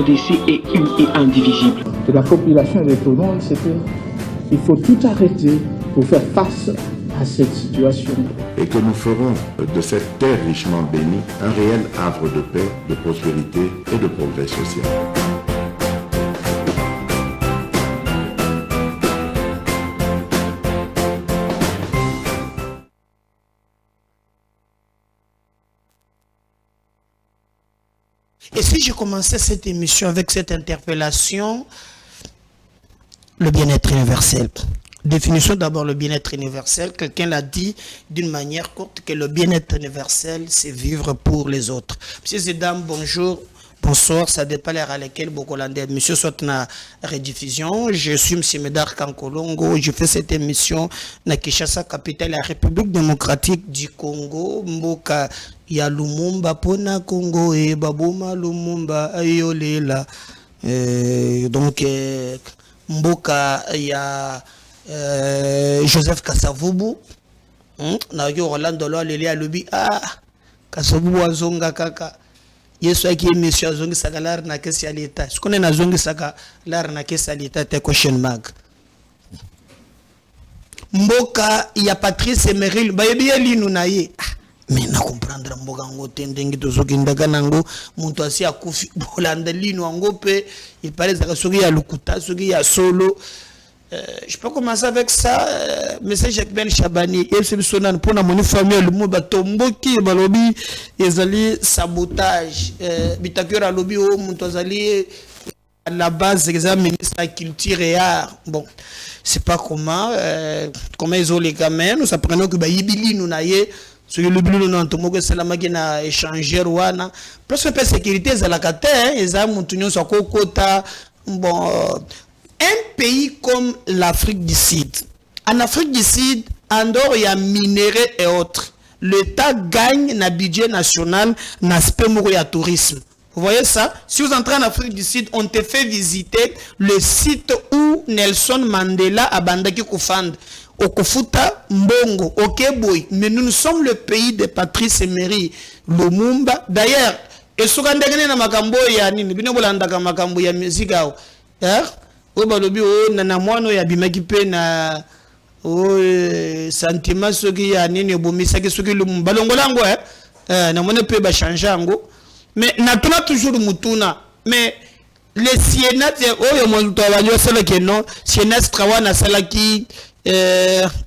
RDC est une et indivisible. Et la population de Thonon, c'était il faut tout arrêter pour faire face à cette situation. Et que nous ferons de cette terre richement bénie un réel havre de paix, de prospérité et de progrès social. Et si je commençais cette émission avec cette interpellation, le bien-être universel. Définissons d'abord le bien-être universel. Quelqu'un l'a dit d'une manière courte que le bien-être universel, c'est vivre pour les autres. Messieurs et dames, bonjour. Bonsoir, ça dépend l'heure à laquelle Bokolandais. Monsieur soit na rediffusion. Je suis M. Médard Kankolongo. Je fais cette émission na Kinshasa, capitale de la République démocratique du Congo. Mboka ya Lumumba pona Congo et Baboma Lumumba ayolela. Donc Mboka ya Joseph Kasavubu. Na yo Rolando lo leli alobi Kasavubu azonga kaka. Yesu aki monsieur azongi saka lar na kesi ya leta. Sikone na zongi saka lar na kesi ya leta te question mag. Mboka ya Patrice Emery bayebi linu na ye. Mais na comprendre mboka ngo tendengi to soki ndaga nango muntu asi akufi bolanda linu ngo pe il paraît que soki ya lukuta soki ya solo. Je peux commencer avec ça. Monsieur Jacques Ben Chabani, pour la famille, le mot batomboki, balobi, ezali sabotage. Bitakura lobby au Montozali, à la base, examen ministre de la culture et art. Bon, c'est pas comment ils ont les gamins. Nous apprenons que Bayibili nous naïe. Ce que le bleu nous entendons que c'est la machine à échanger ouana. Parce que la sécurité, c'est la carte. Ils ont monté sur Kokota. Bon. Un pays comme l'Afrique du Sud, en Afrique du Sud, en dehors il y a minéraux et autres, l'État gagne un budget national, un aspect de tourisme. Vous voyez ça? Si vous entrez en Afrique du Sud, on te fait visiter le site où Nelson Mandela a bandaki Koufand, au Kofuta, Mbongo, au Keboy. Mais nous sommes le pays de Patrice Emery Lumumba. D'ailleurs, et ce qu'on a dit dans Makambo, il y a une Makambo, il y a musique. O balobi o na mwana ya bimaki pe na o sentiment soki ya nini bomisa ki soki lumumba longolango na mwana pe ba changer ngo mais na tuna toujours mutuna mais le Siena o yo mo to banyo sala ke non Siena strawana sala ki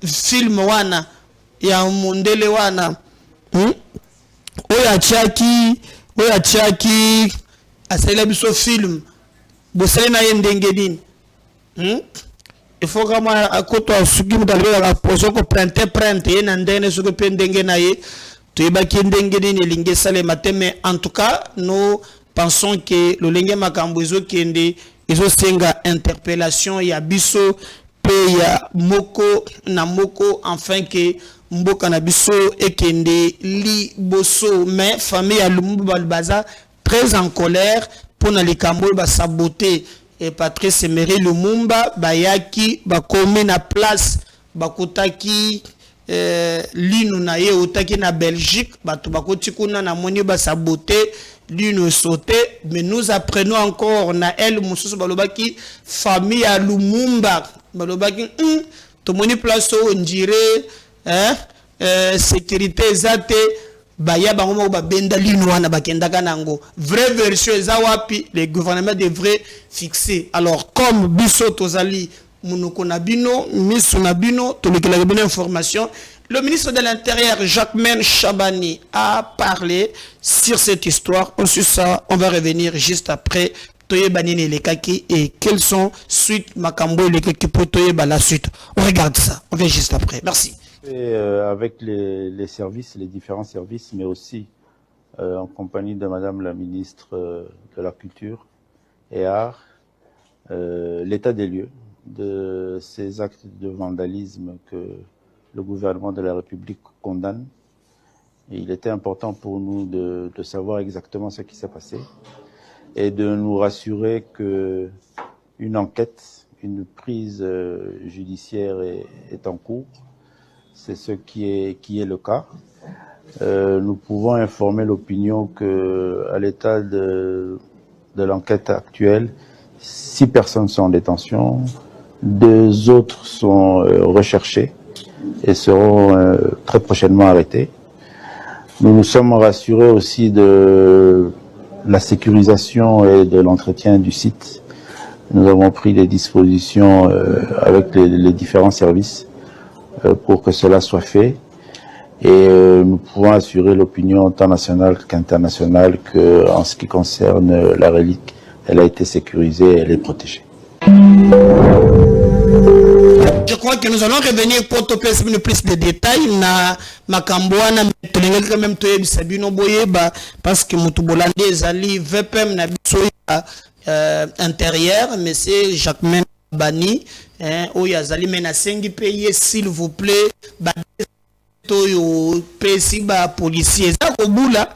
film wana ya mundele wana o ya chaki asala biso film bosale na yendengedini. Il faut que à côté de ce qui nous a la position que prente et n'andene ce que pendenge naie tu es baki ndenge ni lingue sale matin mais en tout cas nous pensons que le lingue makambozo kende iso senga interpellation ya biso pe ya moko na moko enfin que mboka na biso ekende li boso mais famille ya Lumumba Balbaza très en colère pour na likambo ba saboter et Patrice Emery Lumumba bayaki bakomi na place bakotaki linu na ye otaki na Belgique bato bakoti kuna na moni ba saboter linu sauté mais nous apprenons encore na elle mususu balobaki famille ya Lumumba balobaki to moni place on dirait sécurité ezate baya bango ba benda linu wana bakendaka nango vraie version ezawapi le gouvernement devrait fixer alors comme biso tozali munoko na bino miso na bino tolekela bonne information le ministre de l'Intérieur Jacques Ben Chabani a parlé sur cette histoire sur ça on va revenir juste après toye banini les kaki et quels sont suite makambo les kaki pour toye la suite on regarde ça on vient juste après merci. Et, avec les services, les différents services, mais aussi en compagnie de Madame la ministre de la Culture et Art, l'état des lieux de ces actes de vandalisme que le gouvernement de la République condamne. Et il était important pour nous de savoir exactement ce qui s'est passé et de nous rassurer que une enquête, une prise judiciaire est en cours. C'est ce qui est le cas. Nous pouvons informer l'opinion que à l'état de de l'enquête actuelle, 6 personnes sont en détention, 2 autres sont recherchées et seront très prochainement arrêtés. Nous nous sommes rassurés aussi de la sécurisation et de l'entretien du site. Nous avons pris des dispositions avec les différents services pour que cela soit fait. Et nous pouvons assurer l'opinion tant nationale qu'internationale qu'en ce qui concerne la relique, elle a été sécurisée et elle est protégée. Je crois que nous allons revenir pour te faire plus de détails na makambouana quand même sabino boyeba parce que mutubolande ali VPM na biso intérieur mais c'est Jacquemain Bani o yazali mena sengi payer s'il vous plaît ba toyo pesi ba policier za ko bula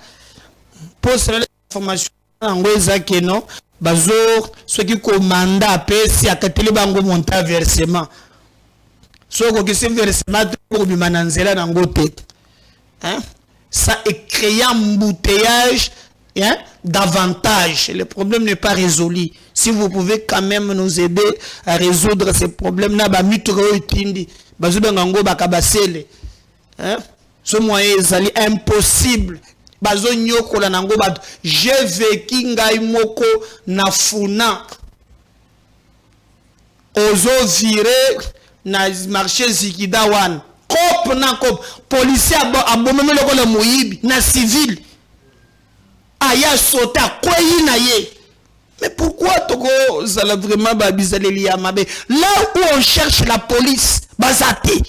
pour cette information ngweza que non bazor ce qui commanda pesi akateli bango monta versement so ko kisi versement pour bimananzela na ngote hein ça est créé un embouteillage hein davantage. Le problème n'est pas résolu. Si vous pouvez quand même nous aider à résoudre ces problèmes là ba mitro itindi bazuba ngango bakabasele hein ce moyen est impossible. Bazo nyoko la nango batu j'ai vécu ngai moko na funa ozo viré na marché Zikida wan cop na cop policier abomeme loko le moyibi na civil aya sauté quoi na ye. Mais pourquoi toko zala vraiment ba bizaleli ya mabe là où on cherche la police bazate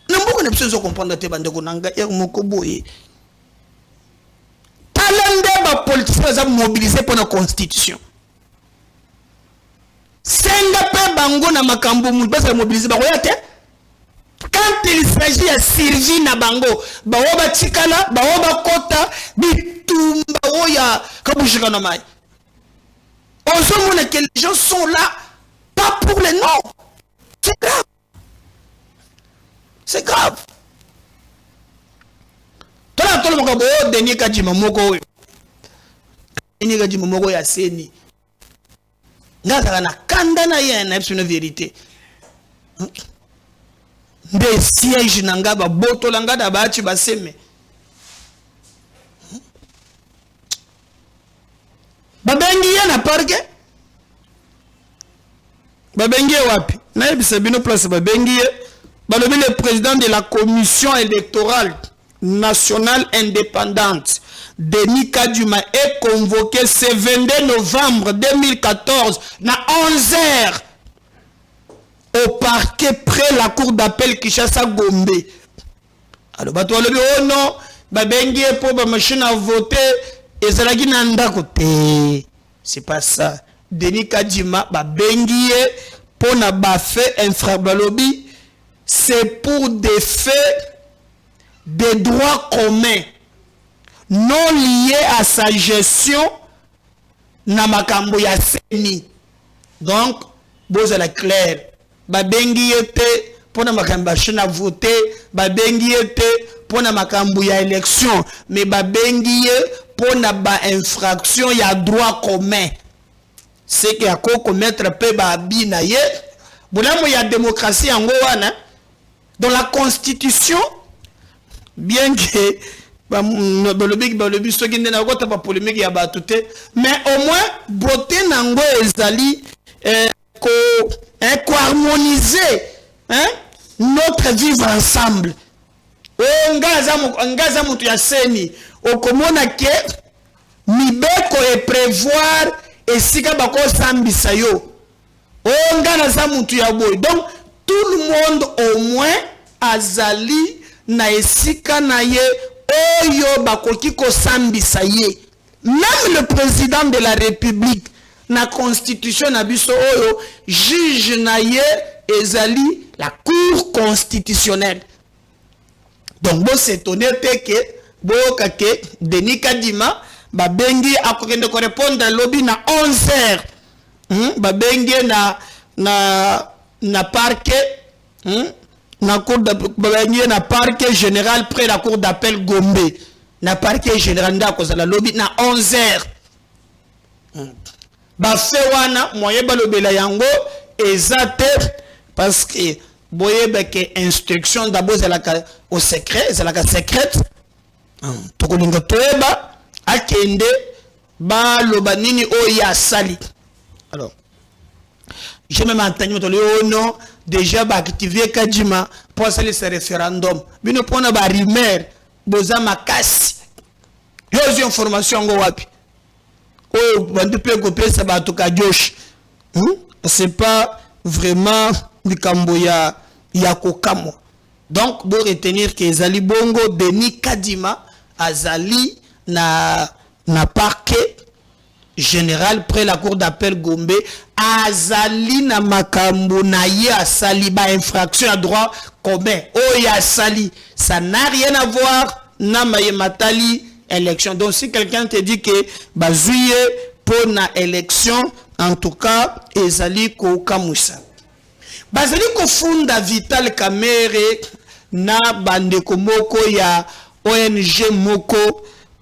n'importe ne peut comprendre te bande ko nanga e moko boye talende ba politique za mobiliser pour la constitution senga pe bango na makambo mu basa mobiliser ba koyate quand il s'agit de survie na bango ba oba tikala ba oba kota bitumba oya kabushika na mai on sait que les gens sont là pas pour les noms. C'est grave. C'est grave. Tola tola moko bo Denis Kadima moko. Denis Kadima moko ya seni. Ngaza na kanda na ye na une vérité. Nde siège nanga ba boto langa da ba chi ba seme. Babengi ya na parke. Babengi wapi? Na yebisa bino place babengi le président de la commission électorale nationale indépendante, Denis Kadima, est convoqué ce 22 novembre 2014 à 11h au parquet près la cour d'appel Kinshasa Gombe. Alors, oh non, babengi pour la machine à voter et ça n'a côté. C'est pas ça. Denis Kadima, babengi pour na bafé infrabalobi. C'est pour des faits de droits communs non liés à sa gestion na makambo ya seni. Donc, boza la clair. Babengi était pour na makambo ya voter, babengi était pour na makambo ya élection, mais babengi pour na ba infraction ya droit commun. C'est qu'il y a quoi commettre pe ba abina ye. Boulamo ya démocratie en wana. Dans la constitution, bien que mais au moins beauté nango ezali harmoniser notre vivre ensemble. Ngaza mutu ya seni okomona ke mibeko et prévoir esika bako sambisa yo ngaza mutu ya boy. Donc tout le monde au moins azali na esika na ye oyo bakoki ko sambisa ye. Même le président de la République na constitution na biso oyo juge na ye ezali la cour constitutionnelle. Donc bon s'étonner que boka ke Denis Kadima babengi akokende ko répondre à lobby na 11h. Babengi na parquet na cour na parquet général près la cour d'appel Gombe. na parquet général ndako za la lobby na 11h. Ba fe wana moye balobela yango ezate parce que boyeba que instruction d'abord au secret, c'est la secrète. Tokolinga toeba akende ba lobanini o ya sali. Alors j'ai même entendu non déjà ba activer Kadima pour salir ce référendum. Bino pona ba rumeur boza makasi. Yo information ngo wapi? Oh bantu pe ko pesa ba to ka Josh. C'est pas vraiment du Camboya Yakokamo. Donc, pour retenir que Zali Bongo, Denis Kadima, Azali, na parquet général près la cour d'appel Gombe, Azali na Makambo na ye Asali, ba infraction à droit commun. Oh ya Asali, ça n'a rien à voir na maye matali élection. Donc, si quelqu'un te dit que bazouye pour na élection, en tout cas, Ezali ko Kamoussa. Bazali ko funda Vital Kamerhe na bandeko moko ya ONG moko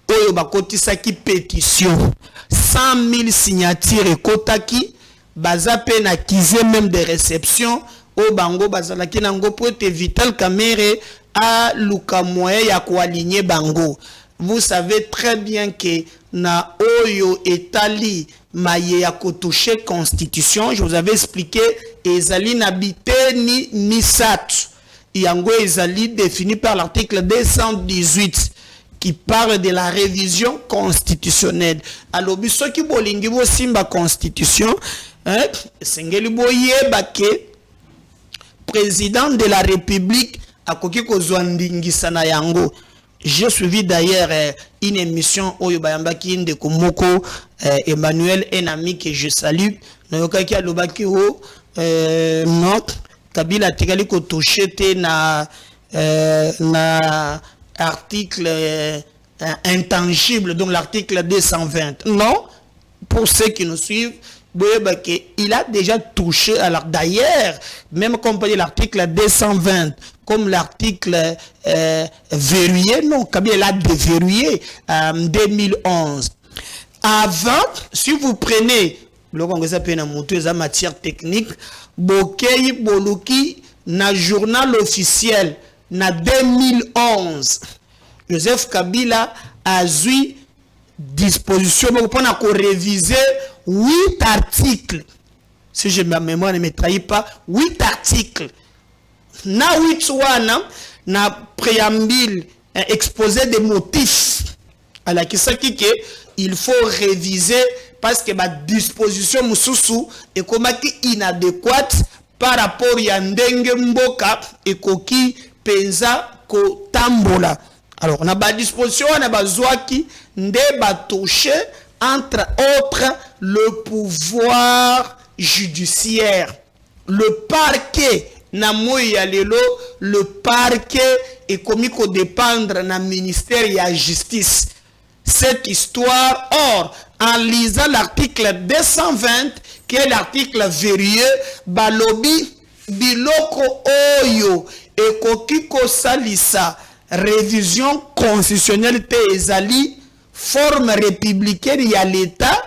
oyo bakotisa ki pétition 100 000 signatures ekotaki baza pe na kize même de réception o bango bazalaki nango po te Vital Kamerhe a luka moyen ya ko aligner bango. Vous savez très bien que na oyo etali maye ya ko toucher constitution, je vous avais expliqué ezali nabite ni misat yango ezali défini par l'article 218 qui parle de la révision constitutionnelle. Alors biso ki bolingi bo simba constitution sengeli boyeba ke président de la République akoki kozwa ndingisa na yango. J'ai suivi d'ailleurs une émission Oyo Bayambaki de Komoko, Emmanuel, un ami que je salue. Noyokaki alobaki o non Kabila tikali ko touché na article intangible, donc l'article 220. Non, pour ceux qui nous suivent, il a déjà touché. Alors d'ailleurs, même comme l'article 220, comme l'article verrouillé, non, Kabila l'a déverrouillé en 2011. Avant, si vous prenez le matière technique, Bokei Boluki, na journal officiel, na 2011, Joseph Kabila a eu disposition pour réviser 8 articles. Si je ma mémoire ne me trahit pas, 8 articles. Na 8 wana, na préambule, exposé des motifs. À la question que il faut réviser parce que ma disposition mususu est comme inadéquate par rapport à ndenge mboka et koki penza ko tambola. Alors on a ba disposition, on a besoin qui nde ba toucher entre autres le pouvoir judiciaire, le parquet na moya lelo, le parquet est commis ko dépendre na ministère ya justice. Cette histoire, or, en lisant l'article 220, qui est l'article verrouillé, balobi biloko oyo et kokiko salisa révision constitutionnelle te ezali forme républicaine ya l'État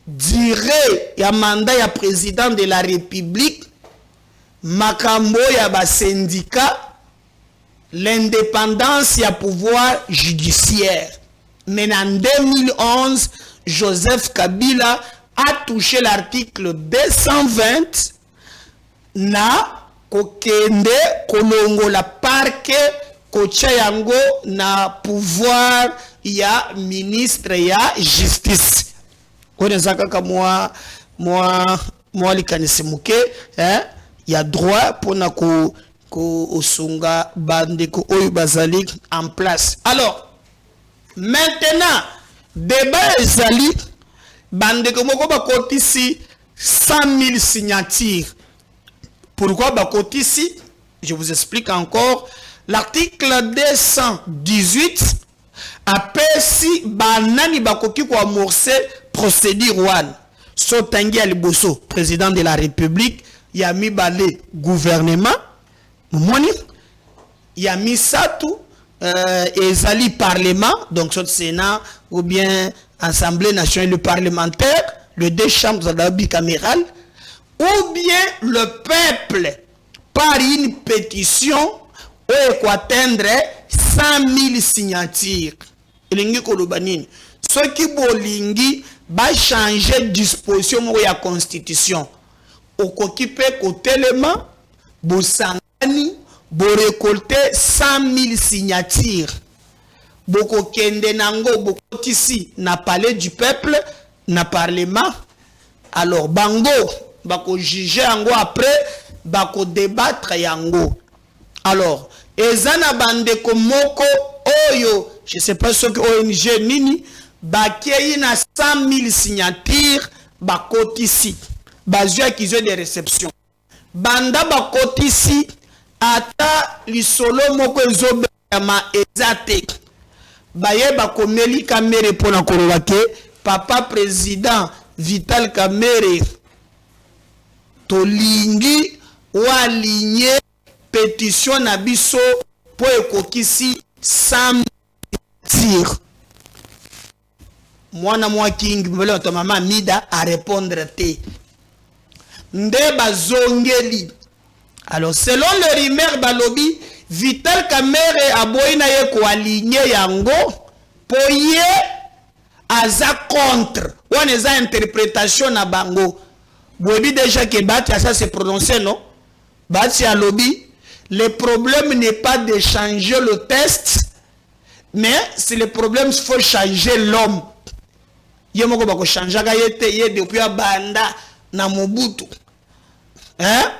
dirait ya mandat ya président de la République makambo ya ba syndicat l'indépendance ya pouvoir judiciaire. Mais en 2011, Joseph Kabila a touché l'article 220 na kokende kolongo la parquet kocha yango na pouvoir ya ministre ya justice. Koneza kaka moi likanisi muke ya droit pour na ko osunga bande ko oyo bazali en place. Alors maintenant, débat ezali bande ko moko bakotisi 100 000 signatures. Pourquoi bakotisi? Je vous explique encore. L'article 218 apesi banani bakoki ko amorcer procédure one. Sotangi Aliboso, président de la République, Yami Balé, gouvernement, Moni, Yami Satou, ezali parlement, donc soit Sénat ou bien Assemblée nationale parlementaire, les deux chambres bicamérales, ou bien le peuple par une pétition ou atteindre 100 000 signatures. Ce qui bolingi va changer disposition de la constitution. Au occupé côté élément, bo sangani, bo récolter 100 000 signatures. Boko kende nango, boko tisi, na palais du peuple, na parlement. Alors, bango, bako juger yango après, bako débattre yango. Alors, ezana bande komoko, oyo, je ne sais pas ce que ONG nini, bakei na 100 000 signatures, bakotisi. Bazua qu'ils ont des réceptions. Banda bakotisi, ata lisolo moko ezobe ma ezate. Baye bakomeli kamere pona korobake, papa président Vital Kamerhe tolingi ou aligné pétition na biso po ekokisi 100 000 mwana mwa king mbele to mama mida a répondre te nde bazongeli. Alors selon le rumeur balobi Vital Kamerhe aboyina ye ko aligné yango po ye aza contre ou eza interprétation na bango. Bobi déjà que Bati ça s'est prononcé, non? Bati a lobby. Le problème n'est pas de changer le test, mais c'est le problème, il faut changer l'homme. Il y a changer depuis Banda na Mobutu. Hein?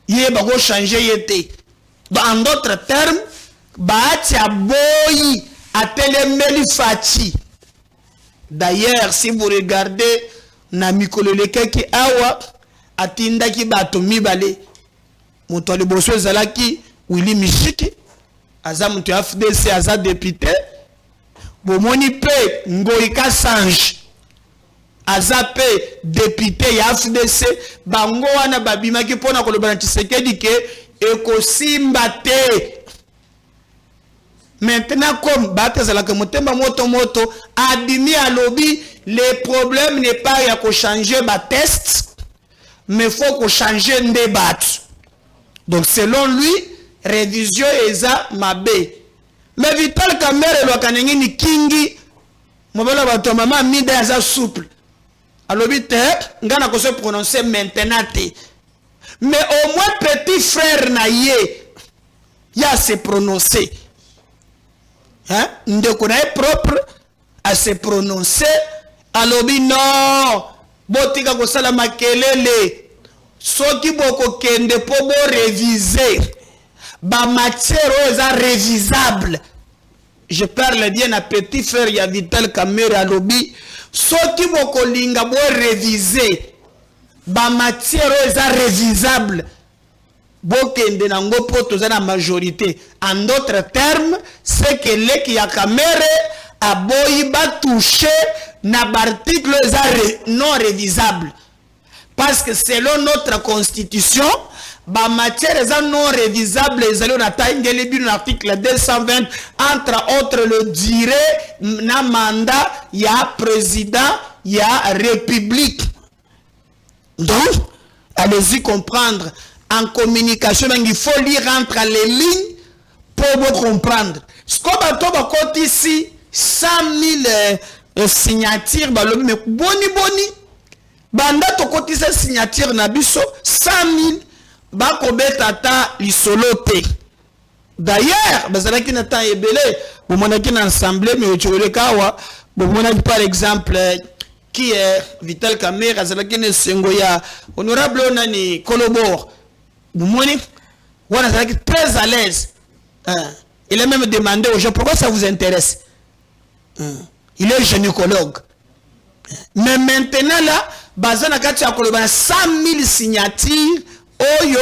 Il y a changer. En d'autres termes, Bati a boyi a télémeli Fati. D'ailleurs, si vous regardez na mikololeke ki awa atinda ki bato mibale moto ali boso ezalaki Willy Mishiki aza moto ya FDC aza député bomoni pe Ngoïka Sange aza pe député ya FDC bango wana babimaki pona kolobana Tshisekedi ke ekosimba te. Maintenant, comme Batazalaka Motemba Moto Adimi à lobby, le problème n'est pas de changer ma test, mais il faut qu'on change un débat. Donc selon lui, révision eza mabé. Mais Vital Kamerhe lo kanengi ni kingi, mobala bato mama mida eza souple. À lobby te, ngana ko se prononcer maintenant te. Mais au moins petit frère na ye, ya se prononcer. Hein? Ndeko na propre à se prononcer à l'obi non botika ko sala makelele soki boko kende po bo réviser ba matière eza révisable. Je parle bien à petit frère ya Vital Kamerhe à l'obi soki boko linga bo réviser ba matière eza révisable. Bokende nango poto za na majorité. En d'autres termes, c'est que l'eki ya Kamerhe a boyi ba touché na l'article non révisable. Parce que selon notre constitution, ba matière non révisable les alliés na taingeli bi l'article 220 entre autres le durée na mandat ya président ya république. Donc, allez-y comprendre. En communication, il faut lire entre les lignes pour vous comprendre. Ce qu'on va ici, 100 000 signatures, mais boni. Banda to koti sa signature na biso 100 000 ba ko betata lisolote. D'ailleurs, bazalaki na temps ebele, bo monaki na assemblée mais ochole kawa, bo monaki par exemple qui est Vital Kamerhe azalaki ne sengo ya honorable onani Kolobor. Boumoni, voilà, c'est très à l'aise. Il a même demandé aux gens pourquoi ça vous intéresse. Il est gynécologue. Mais maintenant là, Bazana Katia Koloban 100 000 signatures, Oyo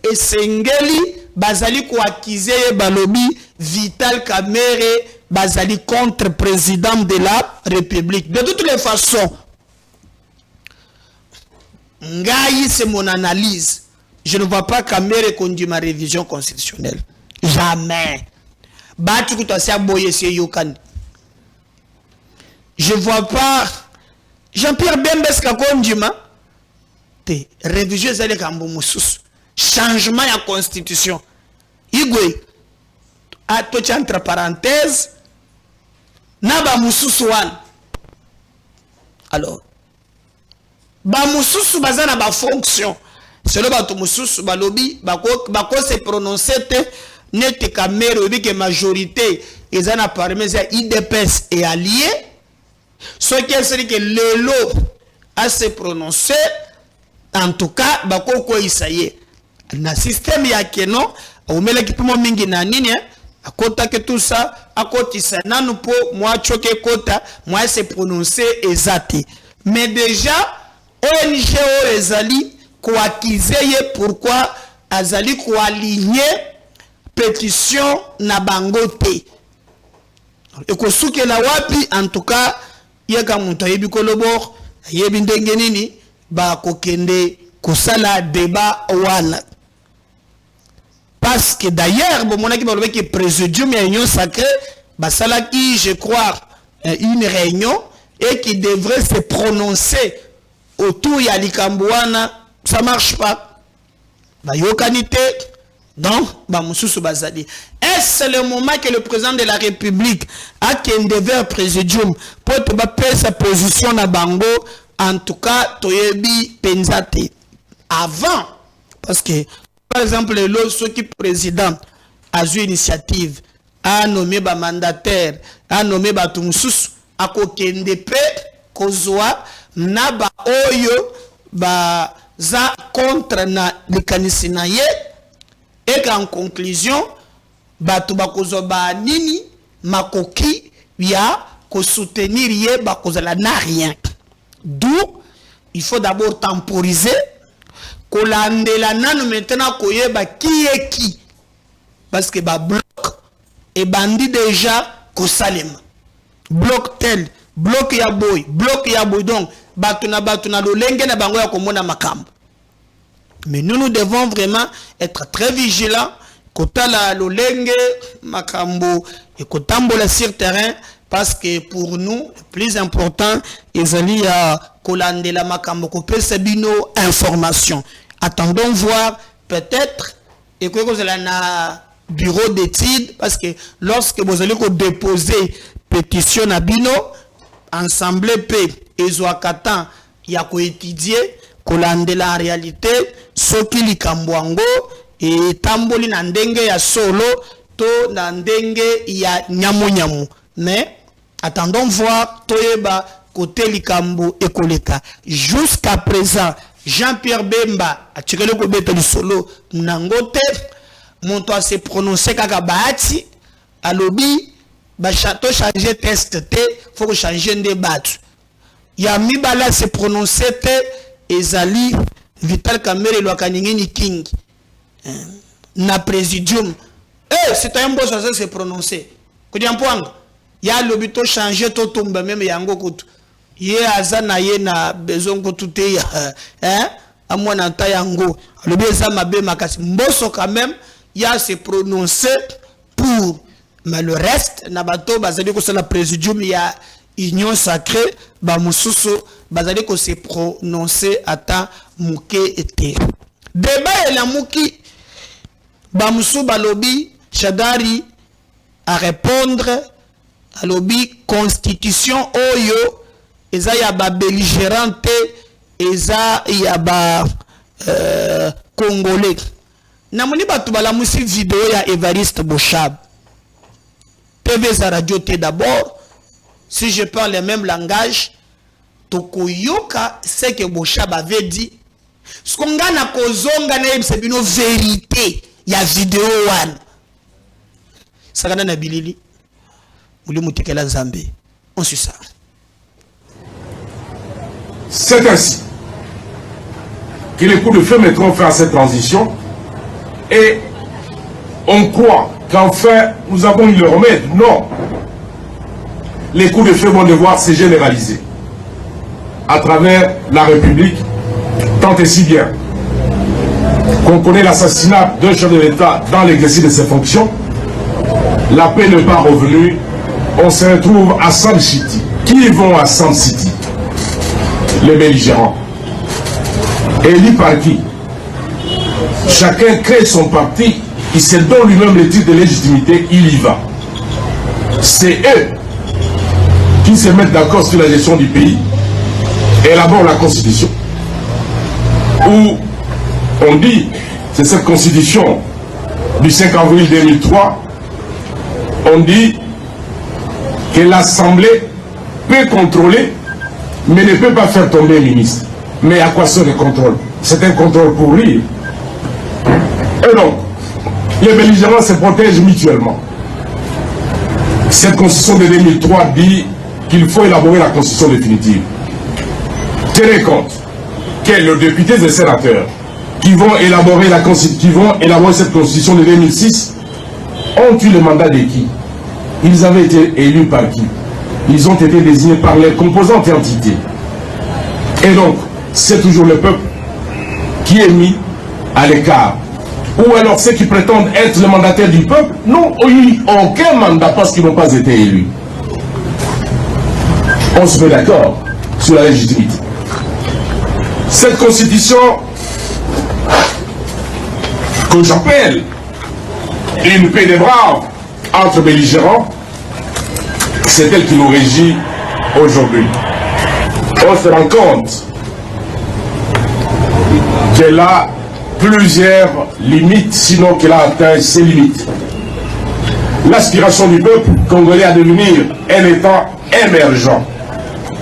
et Sengeli, Bazali ko acquise Balobi, Vital Kamerhe, Bazali contre président de la République. De toutes les façons, Ngaï, c'est mon analyse. Je ne vois pas Kamerhe conduire ma révision constitutionnelle. Jamais. Batu kutasi boye se yokan. Je vois pas Jean-Pierre Bembes Kakondjima te révision zale kambo mususu. Changement ya constitution. Igwe a to entre parenthèses na ba mususu wan. Alors ba mususu bazana ba fonction. C'est le bato mususu ba lobby bako se prononcer te nete kamero bi que majorité ezana parmi za IDPS et alliés. Ce qui est que le lot a se prononcé, en tout cas, bako ko isaye. Na système ya keno, au mele kipimo mingi na nini, a kota que tout ça, a koti sa nanu po, moi choke kota, moi se prononcer ezate. Mais déjà, ONG o ezali, ko akizeye pourquoi azali ko aligner pétition na bangote. Et ko souke la wapi, en tout cas, yaka muntu yebi kolobor yebi ndenge nini ba kokende kosala débat wana parce que d'ailleurs bon monaki ba lobeki présidium ya union sacrée ba salaki je crois une réunion et qui devrait se prononcer autour ya likambo wana ça marche pas ba yokanité donc ba mususu bazali. Est-ce le moment que le président de la République a qu'un devoir présidium pour te battre sa position na bango, en tout cas toyebi penzate avant parce que par exemple le qui président a eu initiative a nommé ba mandataire a nommé ba tumususu a kokende pe kozwa na ba oyo ba za contre na likanisi na ye. Et qu'en conclusion, batu bakozo ba nini makoki ya ko soutenir ye bakozo la na rien. D'où il faut d'abord temporiser kolandela nanu maintenant koyeba qui est qui parce que ba bloc et bandi déjà ko salema bloc tel bloc ya boy donc batu na lolenge na bango ya komona makambo. Mais nous devons vraiment être très vigilants. Kota la lolenge makambo et kotambola sur terrain parce que pour nous le plus important ezali à kolande la makambo ko pesa bino information. Attendons voir peut-être et que vous allez na bureau d'études parce que lorsque vous allez déposer pétition à bino ensemble pe ezoakatan ya ko étudier kolande la réalité soki likambwango et tamboli na ndenge ya solo to na ndenge ya nyamu mais attendons voir toyeba côté likambo ekoleka jusqu'à présent Jean-Pierre Bemba a tiré le kobeta du solo nangote monto a se prononcer kaka baati alobi ba château changer test te faut changer débat ya mibala se prononcer te ezali Vital Kamerhe Lwakaningini King na présidium c'est un beau chose se prononcer kodiampoanga ya lobito changer to tomba même yango kutu ye azana ye na besoin ko tout amwana ta yango lobi eza mabe makasi mboso quand même ya se prononcer pour mais le reste na bato bazali ko sala présidium ya union sacrée ba mususu bazali ko se prononcer ata muke ete débat la muki ba musu balobi Shadari à répondre à lobby constitution oyo eza ya ba belligérante eza ya ba congolais namoni batu bala musi vidéo ya Evariste Boshab TV za radio te d'abord. Si je parle le même langage, tokoyoka ce que Boshab avait dit. Ce qu'on a na kozonga na c'est une vérité. Il y a vidéo one. Sagana na bilili. Uli mutikela Zambé. On suit ça. C'est ainsi que les coups de feu mettront fin à cette transition et on croit qu'enfin nous avons eu le remède. Non. Les coups de feu vont devoir se généraliser à travers la République, tant et si bien qu'on connaît l'assassinat d'un chef de l'État dans l'exercice de ses fonctions, la paix n'est pas revenue, on se retrouve à Sun City. Qui vont à Sun City? Les belligérants. Élus par qui? Chacun crée son parti, il se donne lui-même le titre de légitimité, il y va. C'est eux qui se mettent d'accord sur la gestion du pays, élaborent la constitution, où on dit, c'est cette constitution du 5 avril 2003, on dit que l'Assemblée peut contrôler, mais ne peut pas faire tomber un ministre. Mais à quoi sert le contrôle? C'est un contrôle pour rire. Et donc, les belligérants se protègent mutuellement. Cette constitution de 2003 dit qu'il faut élaborer la constitution définitive. Tenez compte que les députés et sénateurs qui vont élaborer cette constitution de 2006 ont eu le mandat de qui? Ils avaient été élus par qui? Ils ont été désignés par les composantes et entités. Et donc, c'est toujours le peuple qui est mis à l'écart. Ou alors ceux qui prétendent être le mandataire du peuple n'ont eu aucun mandat parce qu'ils n'ont pas été élus. On se met d'accord sur la légitimité. Cette constitution que j'appelle une paix des braves entre belligérants, c'est elle qui nous régit aujourd'hui. On se rend compte qu'elle a plusieurs limites, sinon qu'elle a atteint ses limites. L'aspiration du peuple congolais à devenir un État émergent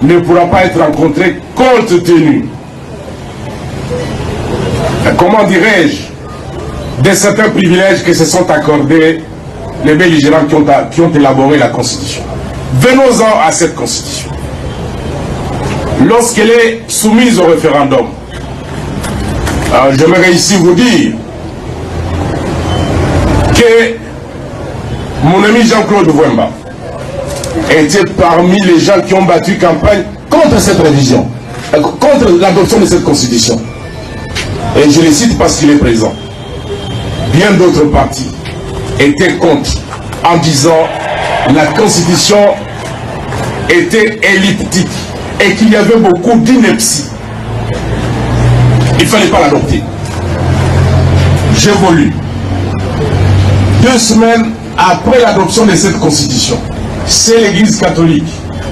ne pourra pas être rencontrée compte tenu, comment dirais-je, de certains privilèges que se sont accordés les belligérants qui ont élaboré la Constitution. Venons-en à cette Constitution. Lorsqu'elle est soumise au référendum, j'aimerais ici vous dire que mon ami Jean-Claude Vwemba était parmi les gens qui ont battu campagne contre cette révision, contre l'adoption de cette Constitution. Et je le cite parce qu'il est présent. Bien d'autres partis étaient contre en disant la Constitution était elliptique et qu'il y avait beaucoup d'inepties. Il ne fallait pas l'adopter. J'ai voulu, 2 semaines après l'adoption de cette Constitution, c'est l'Église catholique,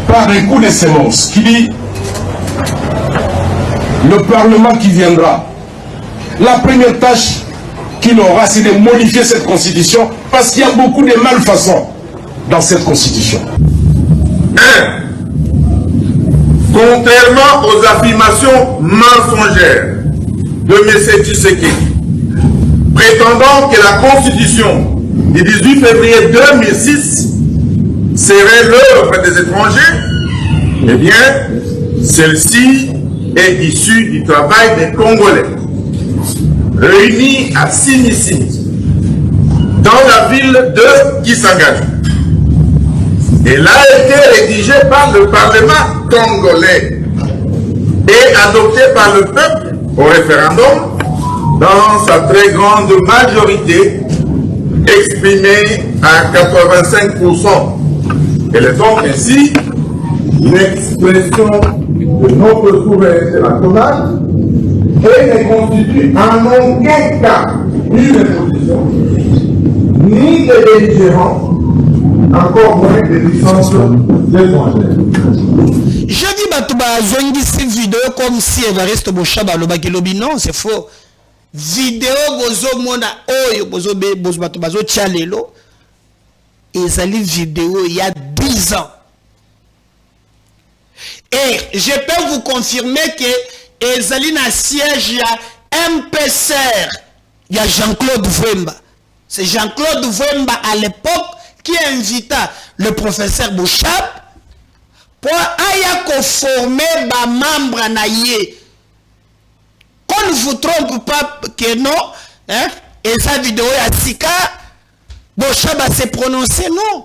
par un coup de sémence, qui dit le Parlement qui viendra, la première tâche qu'il aura, c'est de modifier cette Constitution, parce qu'il y a beaucoup de malfaçons dans cette Constitution. 1. Contrairement aux affirmations mensongères de M. Tshisekedi, prétendant que la Constitution du 18 février 2006 serait l'œuvre des étrangers, eh bien, celle-ci est issue du travail des Congolais, réunis à Sinissi, dans la ville de Kisangani. Elle a été rédigée par le Parlement congolais et adoptée par le peuple au référendum dans sa très grande majorité, exprimée à 85%. Elle est donc ainsi l'expression de notre souveraineté nationale et ne constitue en aucun cas une imposition, ni des belligérants, encore moins des puissances étrangères. Je dis Batouba Zongisi vidéo comme si Evariste Boshaba Lobaki Lobi. Non, c'est faux. Vidéo Bozo Mona Oyo Bozo Batouba Zo Tchalelo. Ezali vidéo il y a 10 ans. Et je peux vous confirmer que Ezali na siège il y a MPCR. Il y a Jean-Claude Vwemba. C'est Jean-Claude Vwemba à l'époque qui invita le professeur Bouchab pour aya former ba membre naïe. Qu'on ne vous trompe pas que non, hein, et sa vidéo à Sika, Bouchab a se prononcé non. Vous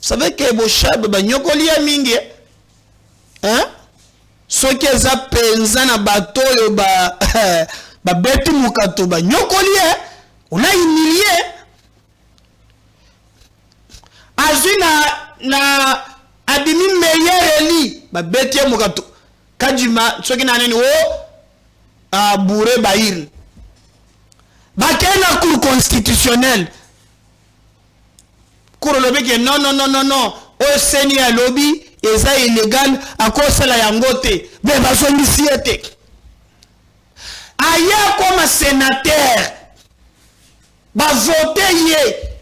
savez que Bouchab ba nyokoli ya mingi, hein? Ce qui est à penza na bateau yo ba betu mukato ba nyokoli, on a humilié. azwi na abimi meilleur eli ba betie mokato kadima soki na nini o bourré bahir bakena cour constitutionnelle cour lobby que non o seni ya lobby eza illégal akosala yango te be bazongisi ete aya comme sénateur bavote ye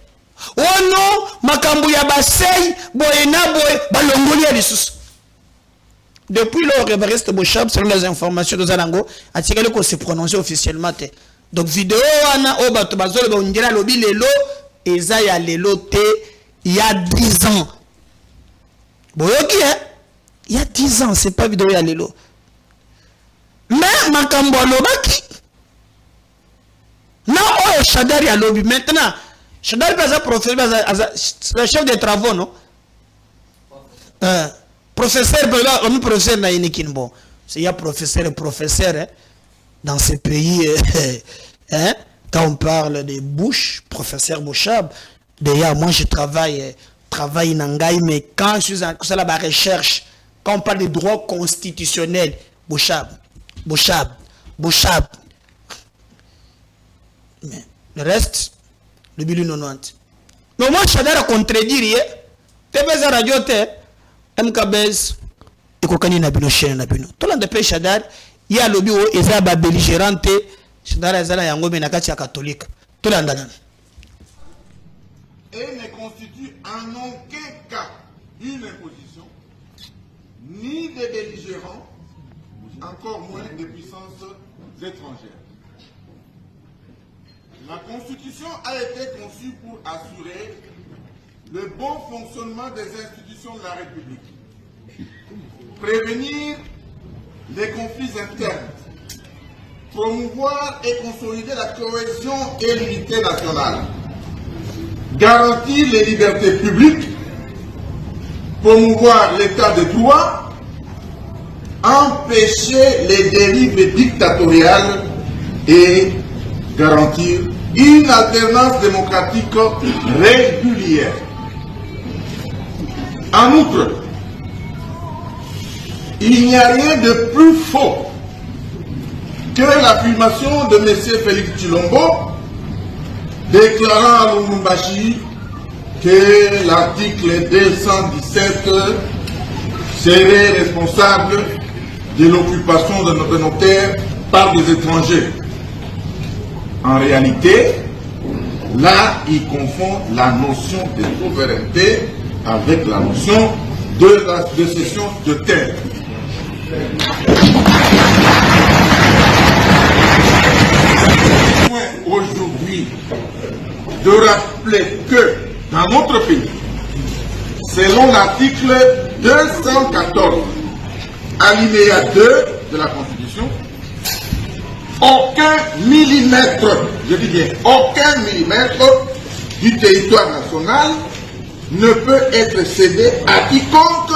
ono makambo ya basei boye na boye balongoli ya lisusu depuis lors Évariste Bochab selon les informations de Zalango a tiré qu'on se prononcer officiellement donc vidéo wana o bato bazolo ba ndira lobi lelo eza ya lelo te il y a 10 ans boyoki il y a 10 ans c'est pas vidéo ya lelo mais makambo lobaki na o Shadari ya lobi maintenant Shadari baza professeur le chef des travaux non professeur on professeur na inikinbo c'est ya professeur hein, dans ce pays hein, quand on parle de Bush professeur Bochab d'ailleurs moi je travaille nangai mais quand je suis en la recherche quand on parle de droit constitutionnel Bochab mais le reste le bilan 90 mais moi Shadari a contredire TV radio te MKBS ekokani na bino chaîne na bino tolanda pe Shadari ya lobi o eza ba belligérante Shadari ezala yango me na kati ya catholique tolanda nana et ne constitue en aucun cas une imposition ni des belligérants encore moins des puissances étrangères. La Constitution a été conçue pour assurer le bon fonctionnement des institutions de la République, prévenir les conflits internes, promouvoir et consolider la cohésion et l'unité nationale, garantir les libertés publiques, promouvoir l'état de droit, empêcher les dérives dictatoriales et garantir une alternance démocratique régulière. En outre, il n'y a rien de plus faux que l'affirmation de M. Félix Tshilombo déclarant à Lubumbashi que l'article 217 serait responsable de l'occupation de nos terres par des étrangers. En réalité, là, il confond la notion de souveraineté avec la notion de cession de terre. Aujourd'hui, de rappeler que dans notre pays, selon l'article 214, alinéa 2 de la Constitution, aucun millimètre, je dis bien aucun millimètre du territoire national ne peut être cédé à quiconque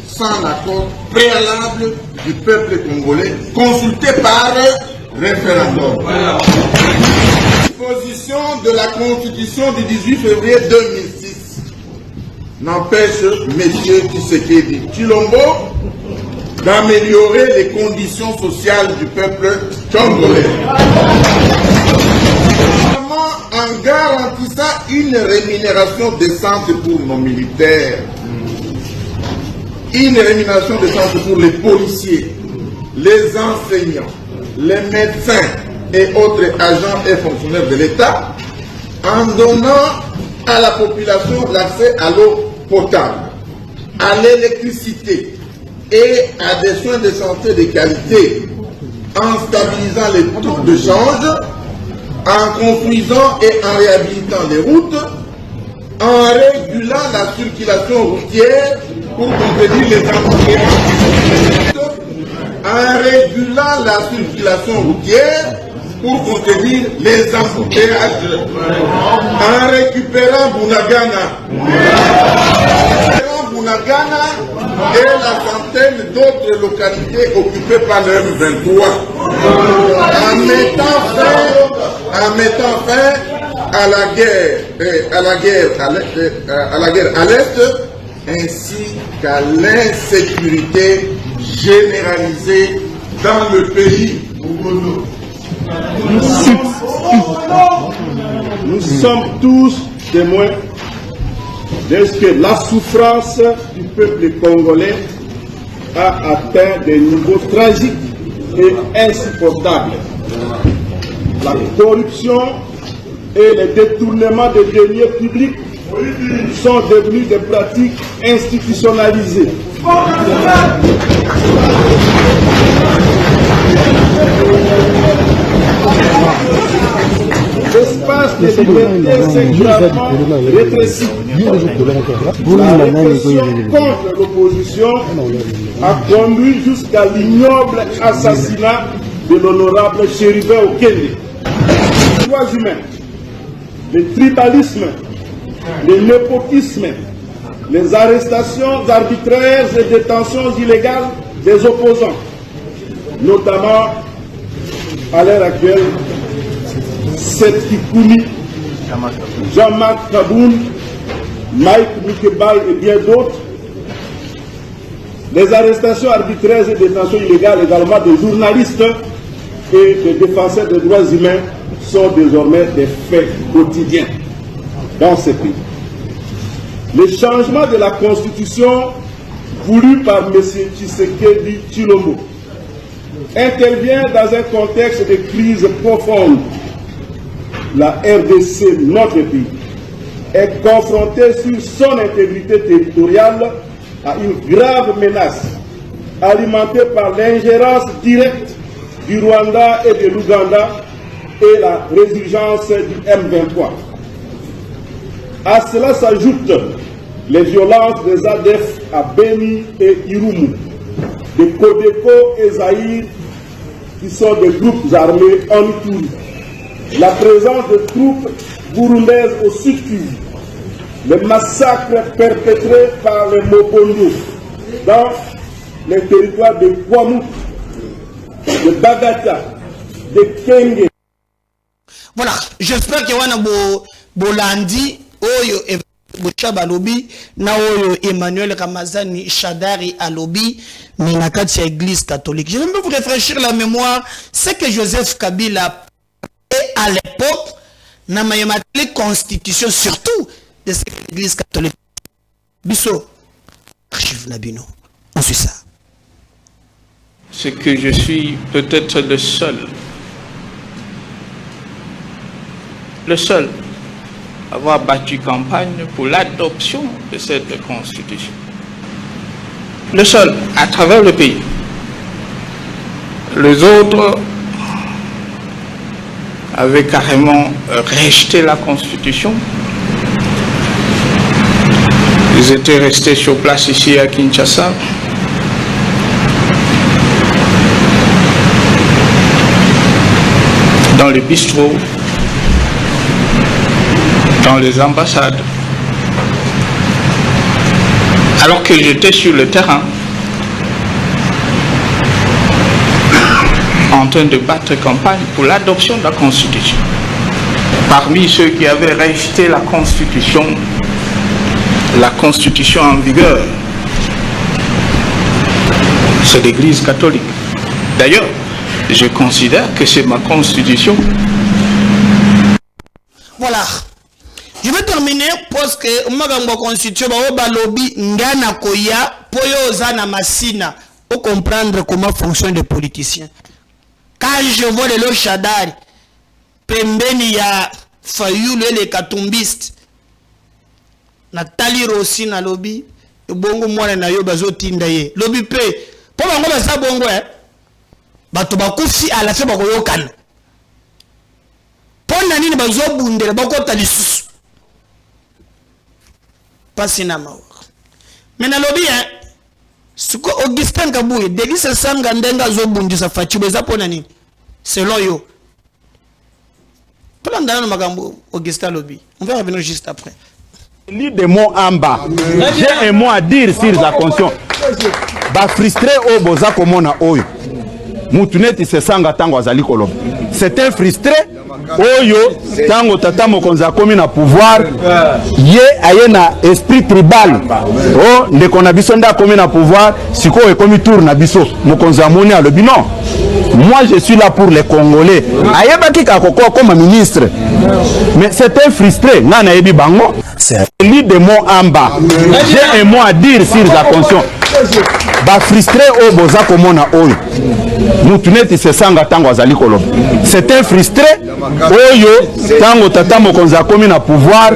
sans l'accord préalable du peuple congolais consulté par référendum. Disposition de la Constitution du 18 février 2006 n'empêche M. Tshisekedi Tshilombo d'améliorer les conditions sociales du peuple congolais. En garantissant une rémunération décente pour nos militaires, une rémunération décente pour les policiers, les enseignants, les médecins et autres agents et fonctionnaires de l'État, en donnant à la population l'accès à l'eau potable, à l'électricité et à des soins de santé de qualité, en stabilisant les taux de change, en construisant et en réhabilitant les routes, en régulant la circulation routière pour contenir les embouteillages, en régulant la circulation routière pour contenir les embouteillages, en récupérant Bunagana et la centaine d'autres localités occupées par le M23, en mettant fin à la guerre à l'Est, ainsi qu'à l'insécurité généralisée dans le pays. Nous sommes tous témoins de ce que la souffrance du peuple congolais a atteint des niveaux tragiques et insupportables. La corruption et les détournements des deniers publics sont devenus des pratiques institutionnalisées. L'espace de liberté s'est gravement rétréci. La répression contre l'opposition a conduit jusqu'à l'ignoble assassinat de l'honorable Chérubin Okende. Les droits humains, le tribalisme, le népotisme, les arrestations arbitraires et détentions illégales des opposants, notamment à l'heure actuelle, Seth Kikouni, Jean-Marc Kaboun, Mike Mukebay et bien d'autres. Les arrestations arbitraires et détentions illégales également de journalistes et de défenseurs des droits humains sont désormais des faits quotidiens dans ce pays. Le changement de la constitution voulu par M. Tshisekedi Tshilombo intervient dans un contexte de crise profonde. La RDC, notre pays, est confrontée sur son intégrité territoriale à une grave menace alimentée par l'ingérence directe du Rwanda et de l'Ouganda et la résurgence du M23. À cela s'ajoutent les violences des ADF à Beni et Irumu, de Kodeko et Zaïre, qui sont des groupes armés en Ituri, la présence de troupes burundaises au sud Kivu, les massacres perpétrés par les Mokondo dans les territoires de Kwamut, de Bagata, de Kenge. Voilà, j'espère que wana bolandi oyo Bochaba Alobi na oyo Emmanuel Ramazani Shadari Alobi mais na kati ya église catholique. Je vais vous rafraîchir la mémoire, c'est que Joseph Kabila à l'époque n'a pas la constitution surtout de cette église catholique. Bisso, archive Nabino, on suit ça. C'est que je suis peut-être le seul à avoir battu campagne pour l'adoption de cette constitution. Le seul à travers le pays. Les autres avaient carrément rejeté la constitution. Ils étaient restés sur place ici à Kinshasa. Dans les bistrots, dans les ambassades. Alors que j'étais sur le terrain, en train de battre campagne pour l'adoption de la Constitution. Parmi ceux qui avaient rejeté la Constitution en vigueur, c'est l'Église catholique. D'ailleurs, je considère que c'est ma Constitution. Voilà. Je vais terminer parce que ma constitution ba lobby ngana koya poyo zana masina pour comprendre comment fonctionnent les politiciens. Quand je vois les lots Shadari, pembeni ya Fayulu et les katumbistes, Nathalie Rossi na lobby, bongo mwana na yo bazo tinda ye. Lobby pe, po bango basa bongo bato bakufi ala fe bako yokana. Pona nini bazo bundela bakota lisusu. Pasina mawa. Mena lobby suko Augustin Kabouye Delise Sanga ndenga zo bundisa fachibo eza pona nini? Selon yo. Tout le monde magambo Augustin lobby. On va revenir juste après. Lis des mots en bas. J'ai un mot à dire sur la conscience. Ba frustré o bozako mona oyo. Mutuneti se sanga tango azali koloba. C'est un frustré oyo tango tata mokonzi akomi na pouvoir ye aye na esprit tribal o ndeko na biso nde akomi na pouvoir sikoyo ekomi tour na biso mokonzi amoni alobi non, moi je suis là pour les Congolais. Ayebaki kakoko comme ministre, mais c'était frustré nga na yebi bango c'est lit de mots en bas. J'ai un mot à dire sur la conscience. Ba frustré o boza komona oyo mutu neti se sanga tango azali koloba c'est un frustré oyo tango tata mokonzi akomi na pouvoir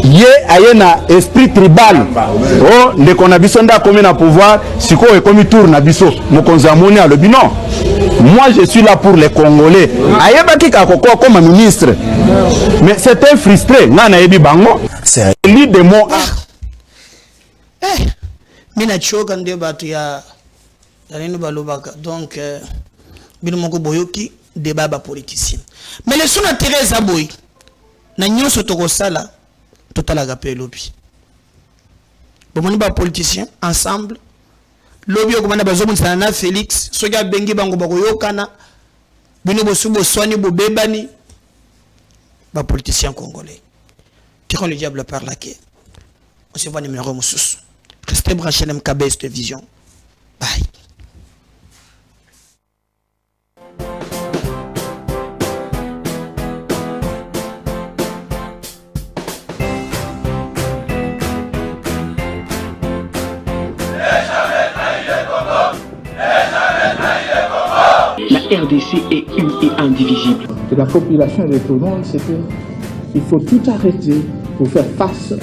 ye aye na esprit tribal o ndeko na biso nde akomi na pouvoir sikoyo ekomi tour na biso mokonzi amoni alobi non, moi je suis là pour les Congolais. Ayebaki kakoko comme ministre, mais c'est un frustré nga na yebi bango c'est lit de mots mina choka nde batu ya nini balobaka donc bino moko boyoki débat ba politicien mais les sona Teresa boy na nyonso tokosala totalaka pe lobi bomoni ba politicien ensemble lobi okomanda bazomonisa na Félix soki abengi bango bakoyokana bino bosubo swani bobebani ba politicien congolais tirons le diable par la queue. On se voit numéro mususu. Restez branchés MKB Vision. Bye. La RDC est une et indivisible. Que la population répondante, c'est qu'il faut tout arrêter pour faire face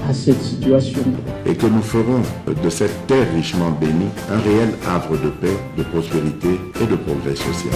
à cette situation. Et que nous ferons de cette terre richement bénie un réel havre de paix, de prospérité et de progrès social.